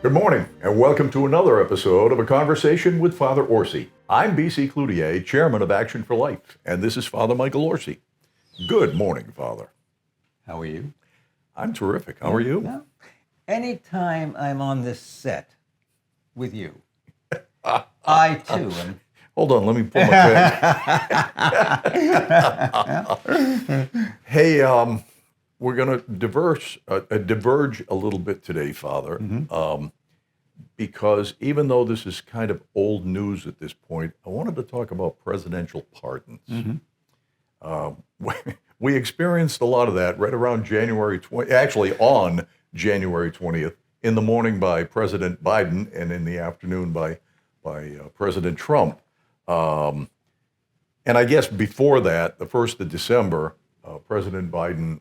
Good morning, and welcome to another episode of A Conversation with Father Orsi. I'm BC Cloutier, Chairman of Action for Life, and this is Father Michael Orsi. Good morning, Father. How are you? I'm terrific. How are you? No. Anytime I'm on this set with you, I too am. Hold on, let me pull my pen. Hey, we're going to diverge a little bit today, Father, because even though this is kind of old news at this point, I wanted to talk about presidential pardons. We experienced a lot of that right around January 20th, actually on January 20th, in the morning by President Biden and in the afternoon by President Trump. And I guess before that, the 1st of December, President Biden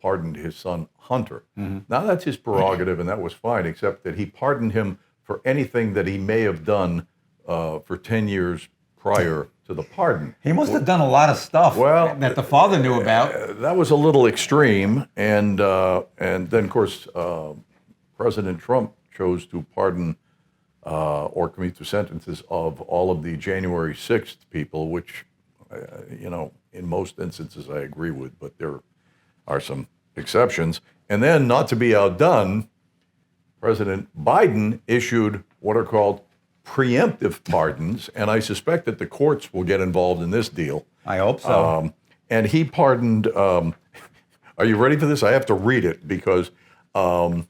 pardoned his son Hunter. Now that's his prerogative, and that was fine, except that he pardoned him for anything that he may have done for 10 years prior to the pardon. He must have done a lot of stuff that the father knew about. That was a little extreme, and then of course President Trump chose to pardon or commute to sentences of all of the January 6th people, which in most instances I agree with, but there are some exceptions. And then, not to be outdone, President Biden issued what are called preemptive pardons, and I suspect that the courts will get involved in this deal. I hope so. And he pardoned, are you ready for this? I have to read it because all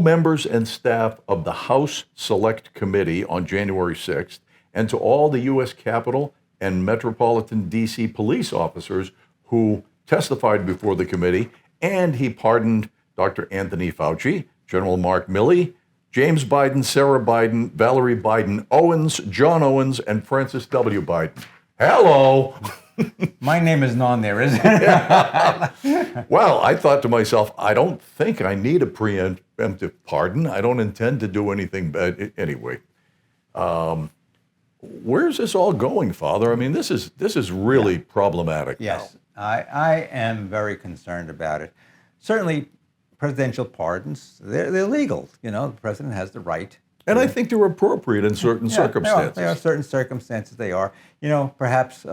members and staff of the House Select Committee on January 6th, and to all the U.S. Capitol and Metropolitan D.C. police officers who testified before the committee, and he pardoned Dr. Anthony Fauci, General Mark Milley, James Biden, Sarah Biden, Valerie Biden Owens, John Owens, and Francis W. Biden. Hello. My name isn't on there, is it? Well, I thought to myself, I don't think I need a preemptive pardon. I don't intend to do anything bad. Anyway, where's this all going, Father? I mean, this is really problematic now. Yes, I am very concerned about it. Certainly, presidential pardons, they're legal. The president has the right. And I think they're appropriate in certain circumstances. There are certain circumstances they are. Perhaps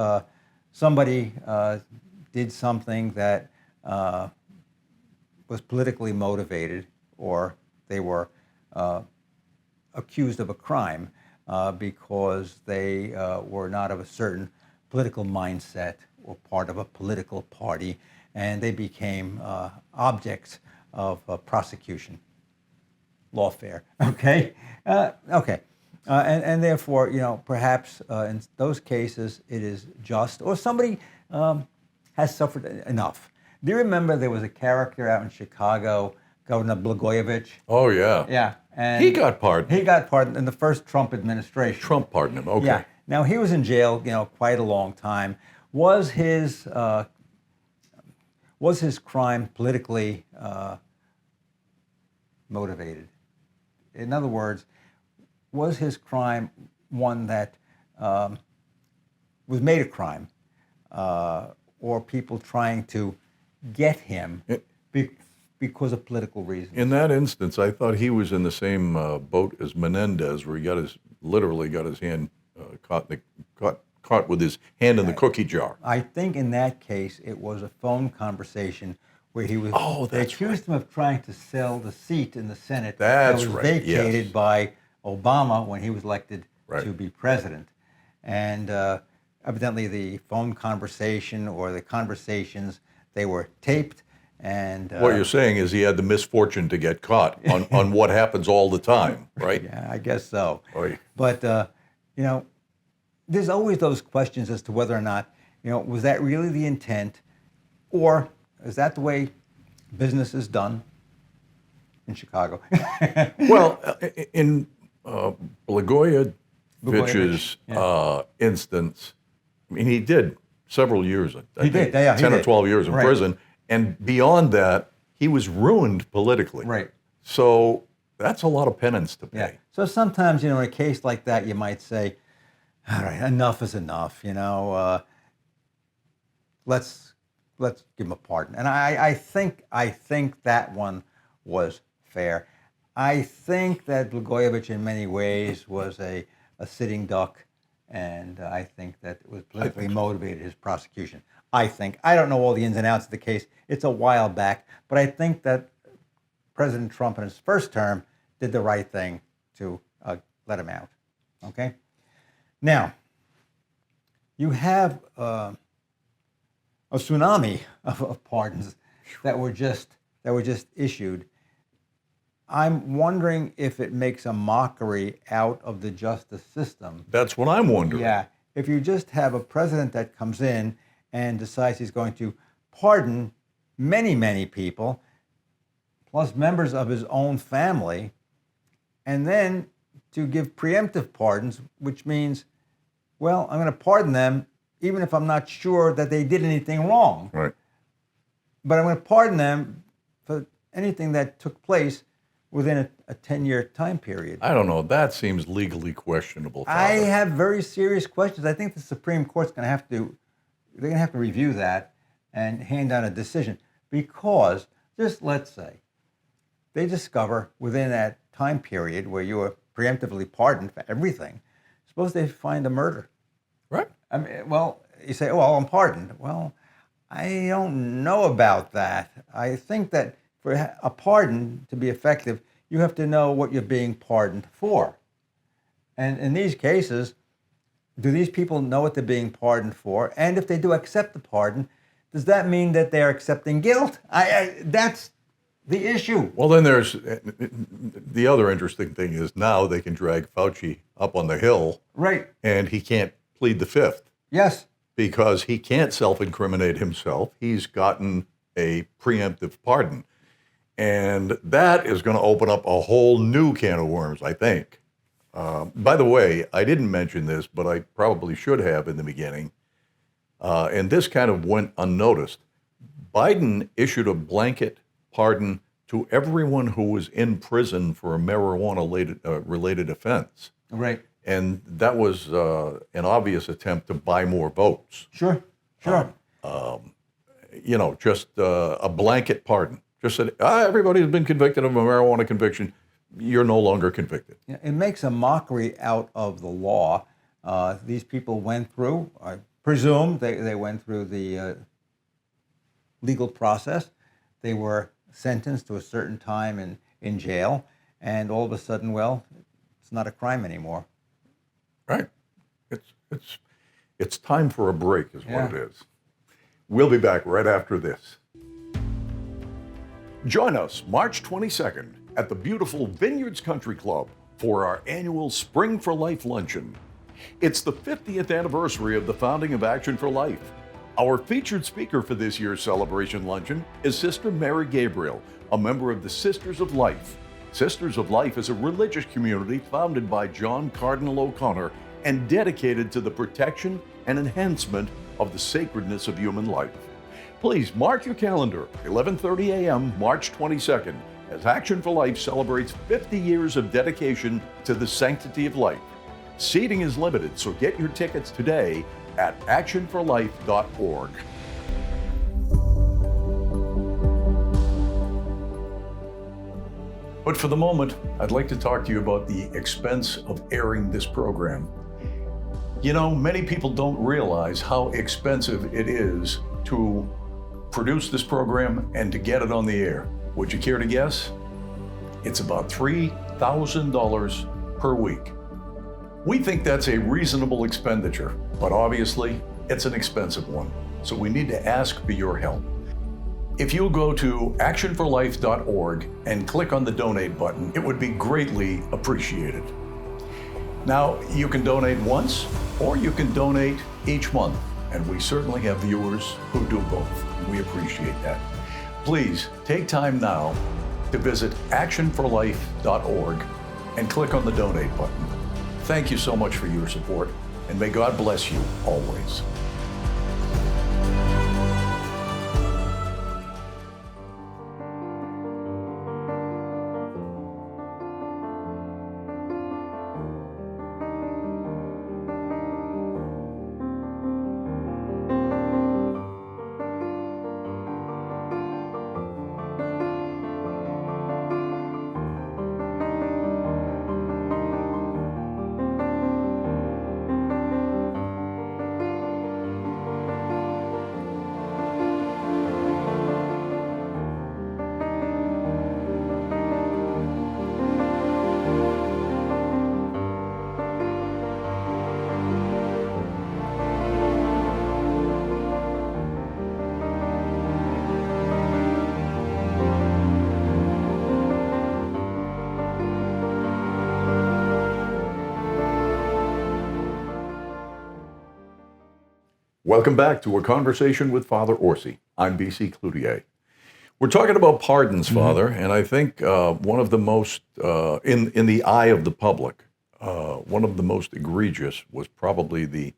somebody did something that was politically motivated, or they were accused of a crime because they were not of a certain political mindset or part of a political party, and they became objects of prosecution, lawfare. Okay, and therefore, perhaps in those cases it is just, or somebody has suffered enough. Do you remember there was a character out in Chicago, Governor Blagojevich? Oh yeah, yeah, and he got pardoned. He got pardoned in the first Trump administration. Trump pardoned him. Okay. Yeah. Now he was in jail, quite a long time. Was his crime politically motivated? In other words, was his crime one that was made a crime, or people trying to get him because of political reasons? In that instance, I thought he was in the same boat as Menendez, where he literally got his hand caught with his hand in the cookie jar. I think in that case it was a phone conversation where he was. They accused him of trying to sell the seat in the Senate that was vacated by Obama when he was elected to be president, and evidently the phone conversation or the conversations, they were taped. And what you're saying is he had the misfortune to get caught on what happens all the time, right? Yeah, I guess so. Oy. But there's always those questions as to whether or not, was that really the intent, or is that the way business is done in Chicago? Well, in Blagojevich's instance, I mean, he did several years, I think, 10 or 12 years in prison. And beyond that, he was ruined politically. Right. So that's a lot of penance to pay. Yeah. So sometimes, in a case like that, you might say, all right, enough is enough, let's give him a pardon. And I think that one was fair. I think that Blagojevich in many ways was a sitting duck, and I think that it was politically motivated, his prosecution. I don't know all the ins and outs of the case. It's a while back, but I think that President Trump in his first term did the right thing to let him out. Okay? Now, you have a tsunami of pardons that were just issued. I'm wondering if it makes a mockery out of the justice system. That's what I'm wondering. Yeah. If you just have a president that comes in and decides he's going to pardon many, many people, plus members of his own family, and then to give preemptive pardons, which means, well, I'm going to pardon them even if I'm not sure that they did anything wrong. Right. But I'm going to pardon them for anything that took place within a 10-year time period. I don't know. That seems legally questionable. Father. I have very serious questions. I think the Supreme Court's going to have to review that and hand down a decision, because just let's say they discover within that time period where you were preemptively pardoned for everything, suppose they find a murder. Right. I mean, well, you say, oh, well, I'm pardoned. Well, I don't know about that. I think that for a pardon to be effective, you have to know what you're being pardoned for. And in these cases, do these people know what they're being pardoned for? And if they do accept the pardon, does that mean that they're accepting guilt? That's the issue. Well, then there's the other interesting thing is now they can drag Fauci up on the hill. Right. And he can't plead the fifth. Yes. Because he can't self-incriminate himself. He's gotten a preemptive pardon. And that is going to open up a whole new can of worms, I think. By the way, I didn't mention this, but I probably should have in the beginning. And this kind of went unnoticed. Biden issued a blanket pardon to everyone who was in prison for a marijuana-related offense. Right. And that was an obvious attempt to buy more votes. Sure. Just a blanket pardon. Just said, everybody who's been convicted of a marijuana conviction, you're no longer convicted. Yeah, it makes a mockery out of the law. These people went through, I presume they went through the legal process. They were sentenced to a certain time in jail, and all of a sudden, well, it's not a crime anymore. Right. It's time for a break is what it is. We'll be back right after this. Join us March 22nd at the beautiful Vineyards Country Club for our annual Spring for Life luncheon. It's the 50th anniversary of the founding of Action for Life. Our featured speaker for this year's celebration luncheon is Sister Mary Gabriel, a member of the Sisters of Life. Sisters of Life is a religious community founded by John Cardinal O'Connor and dedicated to the protection and enhancement of the sacredness of human life. Please mark your calendar, 11:30 a.m., March 22nd, as Action for Life celebrates 50 years of dedication to the sanctity of life. Seating is limited, so get your tickets today at actionforlife.org. But for the moment, I'd like to talk to you about the expense of airing this program. Many people don't realize how expensive it is to produce this program and to get it on the air. Would you care to guess? It's about $3,000 per week. We think that's a reasonable expenditure, but obviously it's an expensive one. So we need to ask for your help. If you'll go to actionforlife.org and click on the donate button, it would be greatly appreciated. Now, you can donate once or you can donate each month, and we certainly have viewers who do both. We appreciate that. Please take time now to visit actionforlife.org and click on the donate button. Thank you so much for your support, and may God bless you always. Welcome back to A Conversation with Father Orsi. I'm BC Cloutier. We're talking about pardons, Father, and I think one of the most, in the eye of the public, one of the most egregious was probably the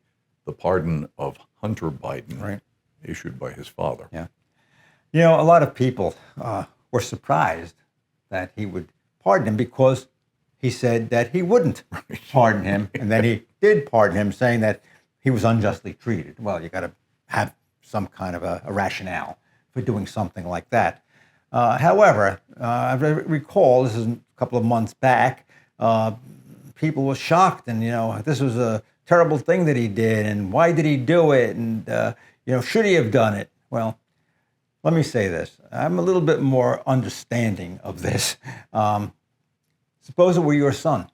pardon of Hunter Biden, Right. issued by his father. Yeah. You know, a lot of people were surprised that he would pardon him because he said that he wouldn't pardon him, and then he did pardon him, saying that he was unjustly treated. Well, you got to have some kind of a rationale for doing something like that. However, I recall, this is a couple of months back, people were shocked, and, this was a terrible thing that he did, and why did he do it, and, should he have done it? Well, let me say this. I'm a little bit more understanding of this. Suppose it were your son,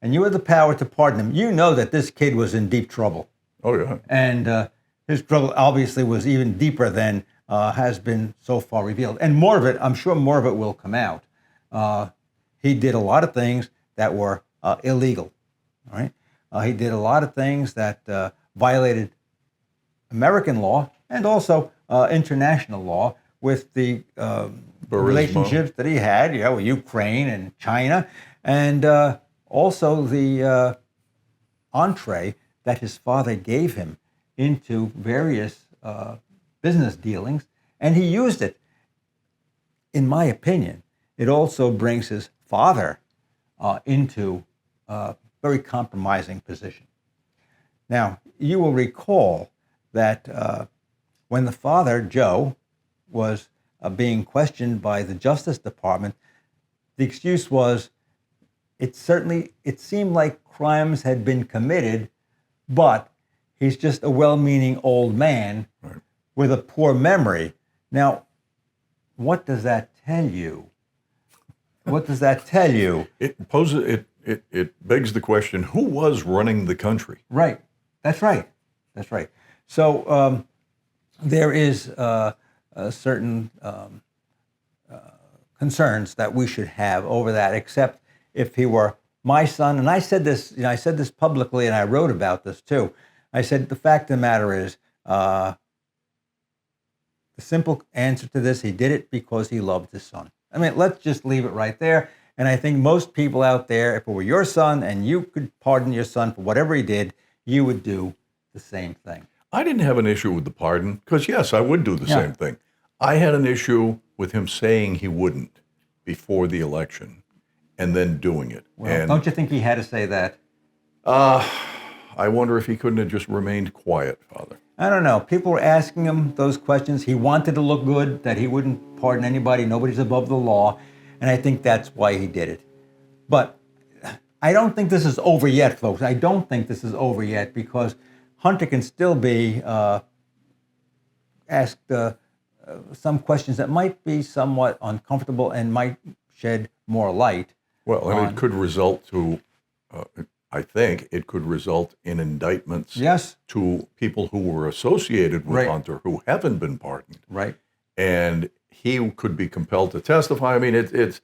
and you had the power to pardon him. You know that this kid was in deep trouble. Oh, yeah. And his trouble obviously was even deeper than has been so far revealed. And more of it, I'm sure more of it will come out. He did a lot of things that were illegal, all right? He did a lot of things that violated American law and also international law with the relationships that he had, with Ukraine and China, and also the entree that his father gave him into various business dealings, and he used it. In my opinion, it also brings his father into a very compromising position. Now, you will recall that when the father, Joe, was being questioned by the Justice Department, the excuse was, it seemed like crimes had been committed, but he's just a well-meaning old man with a poor memory. Now, what does that tell you? What does that tell you? It poses it begs the question: who was running the country? Right. That's right. That's right. So there is a certain concerns that we should have over that. Except if he were my son, and I said this, I said this publicly, and I wrote about this too. I said the fact of the matter is, the simple answer to this: he did it because he loved his son. I mean, let's just leave it right there. And I think most people out there, if it were your son and you could pardon your son for whatever he did, you would do the same thing. I didn't have an issue with the pardon because, yes, I would do the same thing. I had an issue with him saying he wouldn't before the election and then doing it. Well, and don't you think he had to say that? I wonder if he couldn't have just remained quiet, Father. I don't know. People were asking him those questions. He wanted to look good, that he wouldn't pardon anybody. Nobody's above the law. And I think that's why he did it. But I don't think this is over yet, folks. I don't think this is over yet, because Hunter can still be asked some questions that might be somewhat uncomfortable and might shed more light. Well, and it could result to, I think it could result in indictments to people who were associated with Hunter who haven't been pardoned. Right. And he could be compelled to testify. I mean, it's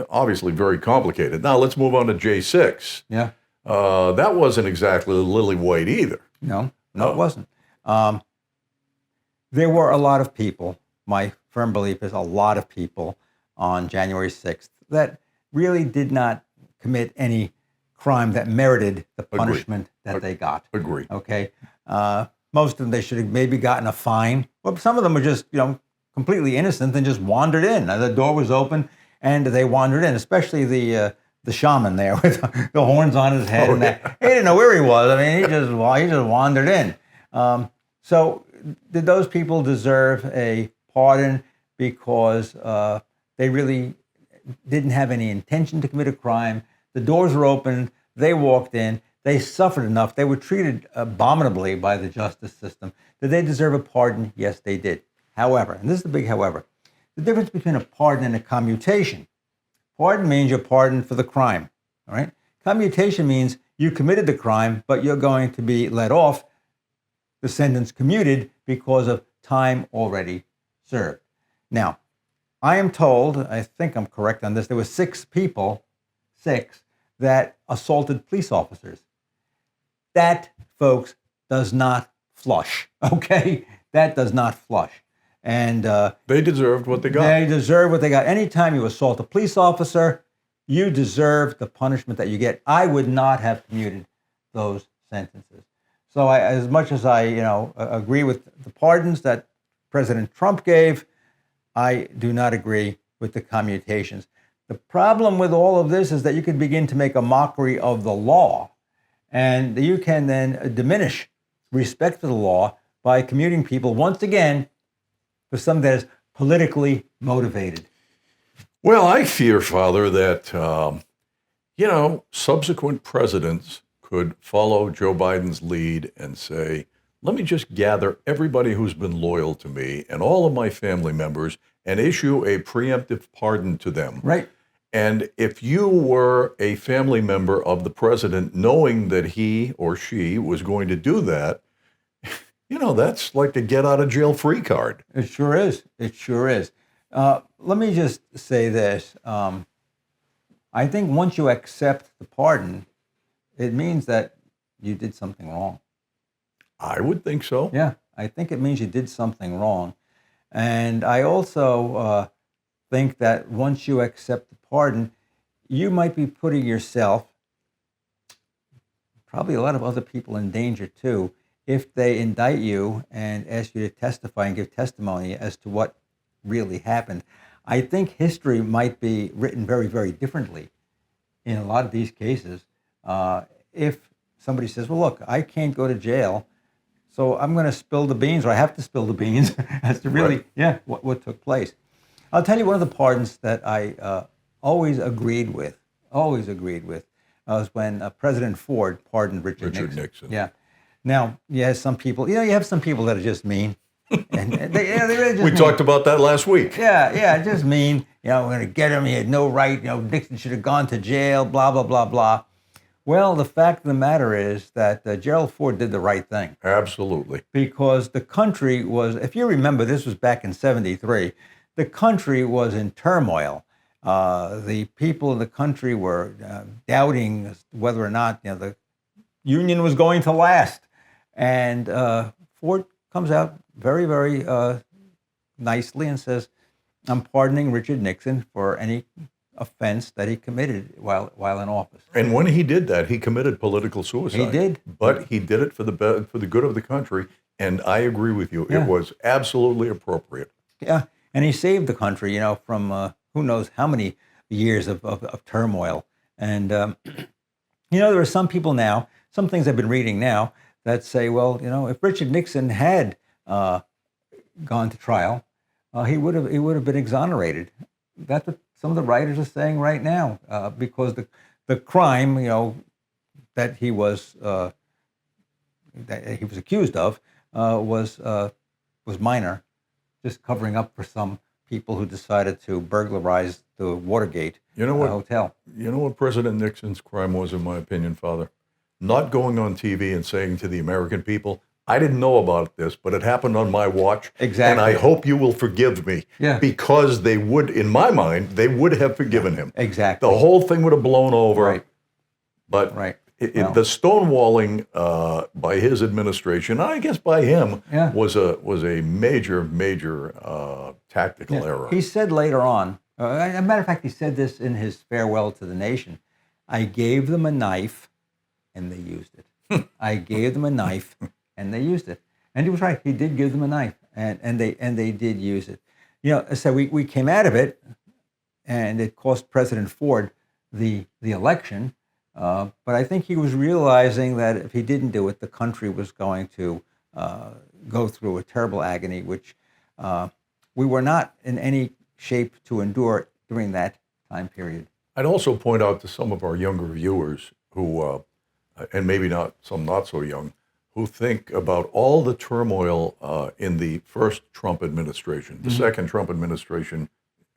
obviously very complicated. Now, let's move on to J6. Yeah. That wasn't exactly lily white either. No, it wasn't. There were a lot of people, my firm belief is a lot of people on January 6th that really did not commit any crime that merited the punishment that they got. Agree. Okay. Most of them, they should have maybe gotten a fine. Well, some of them were just, completely innocent and just wandered in. The door was open and they wandered in, especially the shaman there with the horns on his head. He didn't know where he was. I mean, he just wandered in. So did those people deserve a pardon because they really didn't have any intention to commit a crime? The doors were open. They walked in. They suffered enough. They were treated abominably by the justice system. Did they deserve a pardon? Yes, they did. However, and this is the big however, the difference between a pardon and a commutation. Pardon means you're pardoned for the crime, all right? Commutation means you committed the crime, but you're going to be let off, the sentence commuted because of time already served. Now, I am told, I think I'm correct on this, there were 6 people, that assaulted police officers. That, folks, does not flush. Okay, that does not flush. And they deserved what they got. They deserve what they got. Anytime you assault a police officer, you deserve the punishment that you get. I would not have commuted those sentences. So as much as I, agree with the pardons that President Trump gave, I do not agree with the commutations. The problem with all of this is that you can begin to make a mockery of the law, and you can then diminish respect for the law by commuting people once again for something that is politically motivated. Well, I fear, Father, that, subsequent presidents could follow Joe Biden's lead and say, let me just gather everybody who's been loyal to me and all of my family members and issue a preemptive pardon to them. Right. And if you were a family member of the president, knowing that he or she was going to do that, that's like a get out of jail free card. It sure is. It sure is. Let me just say this. I think once you accept the pardon, it means that you did something wrong. I would think so. Yeah, I think it means you did something wrong. And I also think that once you accept the pardon, you might be putting yourself, probably a lot of other people, in danger too, if they indict you and ask you to testify and give testimony as to what really happened. I think history might be written very, very differently in a lot of these cases. If somebody says, well, look, I can't go to jail, so I'm going to spill the beans, or I have to spill the beans as to really, what took place. I'll tell you one of the pardons that I always agreed with, was when President Ford pardoned Richard Nixon. Yeah. Now, you have some people that are just mean. And they really just we talked about that last week. Yeah, just mean. We're going to get him. He had no right. Nixon should have gone to jail, blah, blah, blah, blah. Well, the fact of the matter is that Gerald Ford did the right thing. Absolutely. Because the country was, if you remember, this was back in '73, the country was in turmoil. The people in the country were doubting whether or not the Union was going to last. And Ford comes out very, very nicely and says, I'm pardoning Richard Nixon for any offense that he committed while in office. And when he did that, he committed political suicide. He did. But he did it for the good of the country, and I agree with you. Yeah. It was absolutely appropriate. Yeah, and he saved the country, from who knows how many years of turmoil. And, there are some people now, some things I've been reading now, that say, well, if Richard Nixon had gone to trial, he would have been exonerated. That's what some of the writers are saying right now, because the crime, that he was accused of, was minor, just covering up for some people who decided to burglarize the Watergate hotel. You know what President Nixon's crime was, in my opinion, Father? Not going on TV and saying to the American people, I didn't know about this, but it happened on my watch. Exactly. And I hope you will forgive me. Yeah. Because they would, in my mind, they would have forgiven him. Exactly. The whole thing would have blown over. Right. But right. The stonewalling by his administration, I guess by him, was a major tactical error. He said later on, as a matter of fact, he said this in his farewell to the nation, I gave them a knife and they used it. I gave them a knife and they used it. And he was right. He did give them a knife and they did use it. So we came out of it, and it cost President Ford the election. But I think he was realizing that if he didn't do it, the country was going to go through a terrible agony, which we were not in any shape to endure during that time period. I'd also point out to some of our younger viewers who, and maybe not so young, who think about all the turmoil in the first Trump administration. The second Trump administration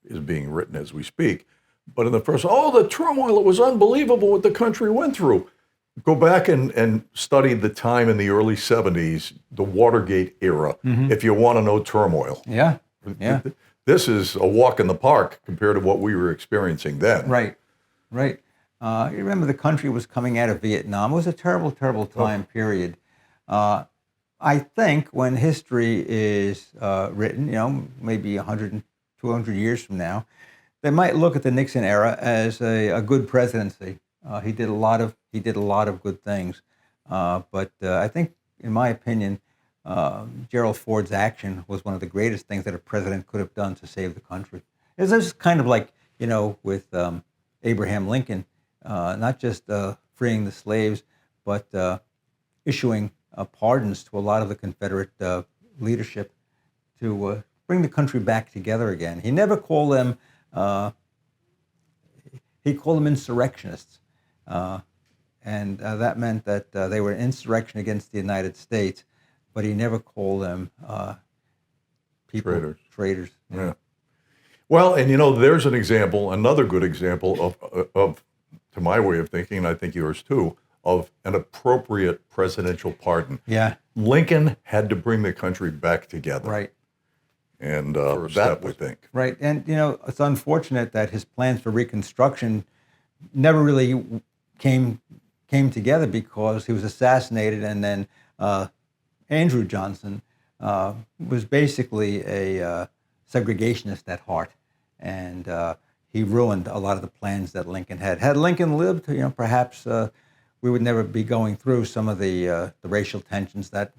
is being written as we speak. But in the first, the turmoil, it was unbelievable what the country went through. Go back and study the time in the early 70s, the Watergate era, if you want to know turmoil. Yeah. This is a walk in the park compared to what we were experiencing then. Right. You remember the country was coming out of Vietnam. It was a terrible, terrible time period. I think when history is written, maybe 100, 200 years from now, they might look at the Nixon era as a good presidency. He did a lot of good things, but I think, in my opinion, Gerald Ford's action was one of the greatest things that a president could have done to save the country. It's just kind of like with Abraham Lincoln, not just freeing the slaves, but issuing pardons to a lot of the Confederate leadership to bring the country back together again. He never called them. He called them insurrectionists, and that meant that they were an insurrection against the United States. But he never called them traitors. Yeah. Well, and there's an example, another good example of, to my way of thinking, and I think yours too, of an appropriate presidential pardon. Yeah. Lincoln had to bring the country back together. Right. And that we think. Right. And, it's unfortunate that his plans for Reconstruction never really came together because he was assassinated, and then Andrew Johnson was basically a segregationist at heart, and he ruined a lot of the plans that Lincoln had. Had Lincoln lived, perhaps we would never be going through some of the racial tensions that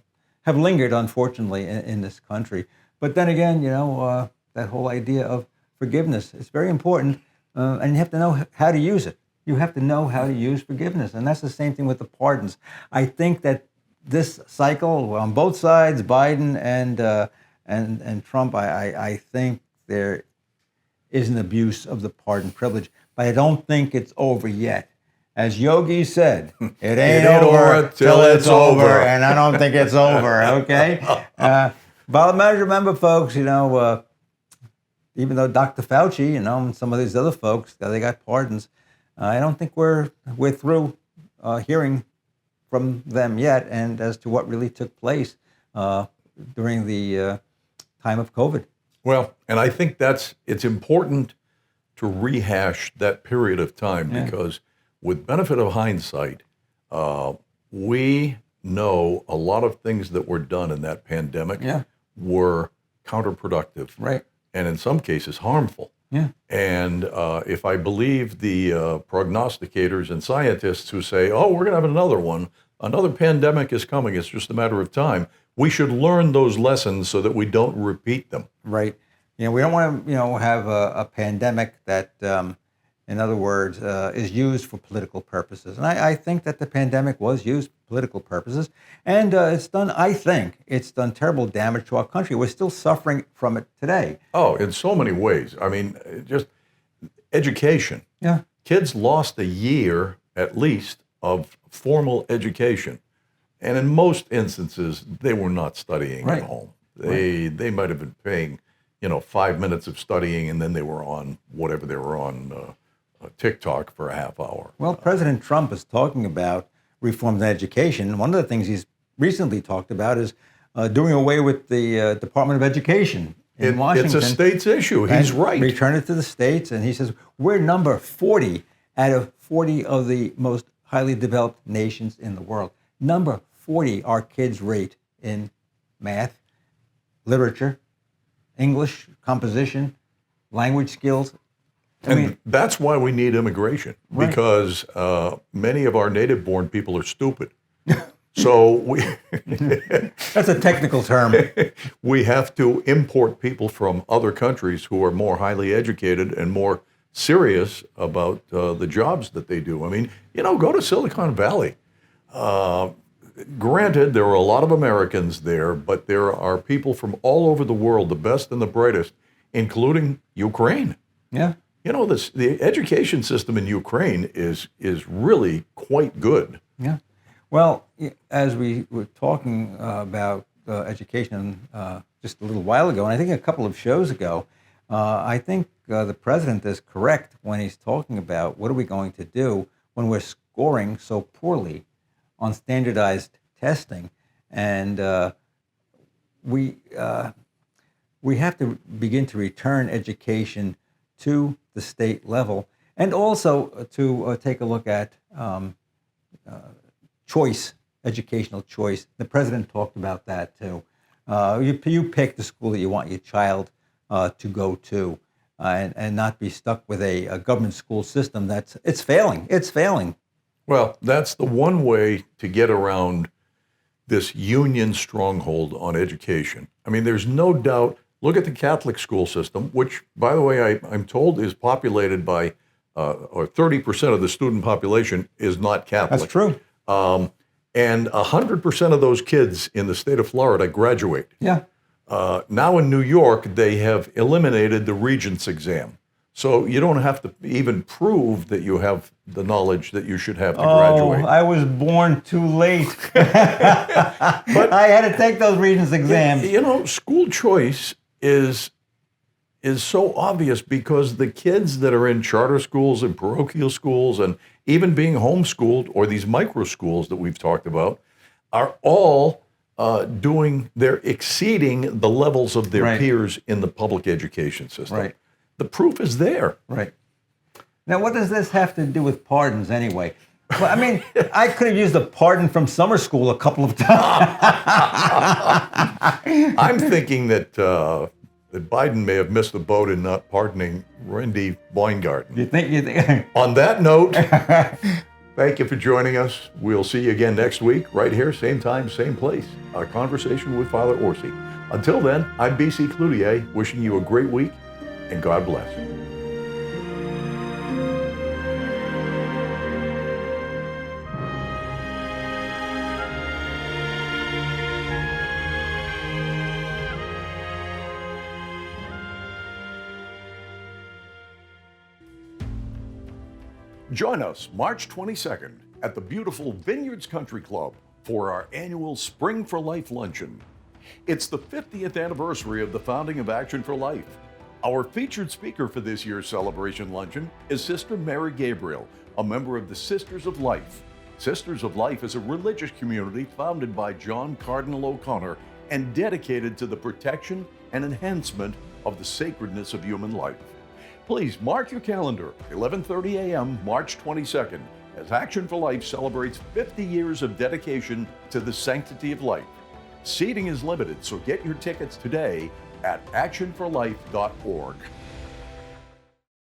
have lingered, unfortunately, in this country. But then again, that whole idea of forgiveness is very important, and you have to know how to use it. You have to know how to use forgiveness, and that's the same thing with the pardons. I think that this cycle on both sides, Biden and Trump, I think there is an abuse of the pardon privilege, but I don't think it's over yet. As Yogi said, it ain't over till it's over, and I don't think it's over. Okay. But remember, folks, even though Dr. Fauci, and some of these other folks, they got pardons, I don't think we're through hearing from them yet, and as to what really took place during the time of COVID. Well, and I think it's important to rehash that period of time because, with benefit of hindsight, we know a lot of things that were done in that pandemic were counterproductive, right, and in some cases harmful. Yeah. And if I believe the prognosticators and scientists who say, "Oh, we're going to have another one, another pandemic is coming. It's just a matter of time," we should learn those lessons so that we don't repeat them. Right. We don't want to, have a pandemic that, in other words, is used for political purposes. And I think that the pandemic was used for political purposes. And it's done terrible damage to our country. We're still suffering from it today. Oh, in so many ways. I mean, just education. Yeah. Kids lost a year, at least, of formal education. And in most instances, they were not studying at home. They might have been paying, 5 minutes of studying, and then they were on whatever they were on, TikTok for a half hour. Well, President Trump is talking about reforms in education. One of the things he's recently talked about is doing away with the Department of Education in Washington. It's a state's issue. He's right. Return it to the states. And he says, we're number 40 out of 40 of the most highly developed nations in the world. Number 40 our kids rate in math, literature, English, composition, language skills. And that's why we need immigration, because many of our native-born people are stupid. So that's a technical term. We have to import people from other countries who are more highly educated and more serious about the jobs that they do. I mean, go to Silicon Valley. Granted, there are a lot of Americans there, but there are people from all over the world, the best and the brightest, including Ukraine. Yeah. The education system in Ukraine is really quite good. Yeah. Well, as we were talking about education just a little while ago, and I think a couple of shows ago, I think the president is correct when he's talking about what are we going to do when we're scoring so poorly on standardized testing, and we have to begin to return education to the state level, and also to take a look at choice educational choice. The president talked about that too. You pick the school that you want your child to go to, and not be stuck with a government school system it's failing. It's failing. Well, that's the one way to get around this union stronghold on education. I mean, there's no doubt. Look at the Catholic school system, which, by the way, I'm told is populated by, or 30% of the student population is not Catholic. That's true. And 100% of those kids in the state of Florida graduate. Yeah. Now in New York, they have eliminated the Regents exam. So you don't have to even prove that you have the knowledge that you should have to graduate. Oh, I was born too late. But I had to take those Regents exams. You know, school choice is so obvious because the kids that are in charter schools and parochial schools and even being homeschooled or these micro schools that we've talked about are all they're exceeding the levels of their peers in the public education system. Right. The proof is there. Right. Now, what does this have to do with pardons anyway? Well, I mean, I could have used a pardon from summer school a couple of times. I'm thinking that Biden may have missed the boat in not pardoning Randy Weingarten. You think? On that note, thank you for joining us. We'll see you again next week, right here, same time, same place. A conversation with Father Orsi. Until then, I'm BC Cloutier, wishing you a great week, and God bless. Join us March 22nd at the beautiful Vineyards Country Club for our annual Spring for Life luncheon. It's the 50th anniversary of the founding of Action for Life. Our featured speaker for this year's celebration luncheon is Sister Mary Gabriel, a member of the Sisters of Life. Sisters of Life is a religious community founded by John Cardinal O'Connor and dedicated to the protection and enhancement of the sacredness of human life. Please mark your calendar, 11:30 a.m., March 22nd, as Action for Life celebrates 50 years of dedication to the sanctity of life. Seating is limited, so get your tickets today at actionforlife.org.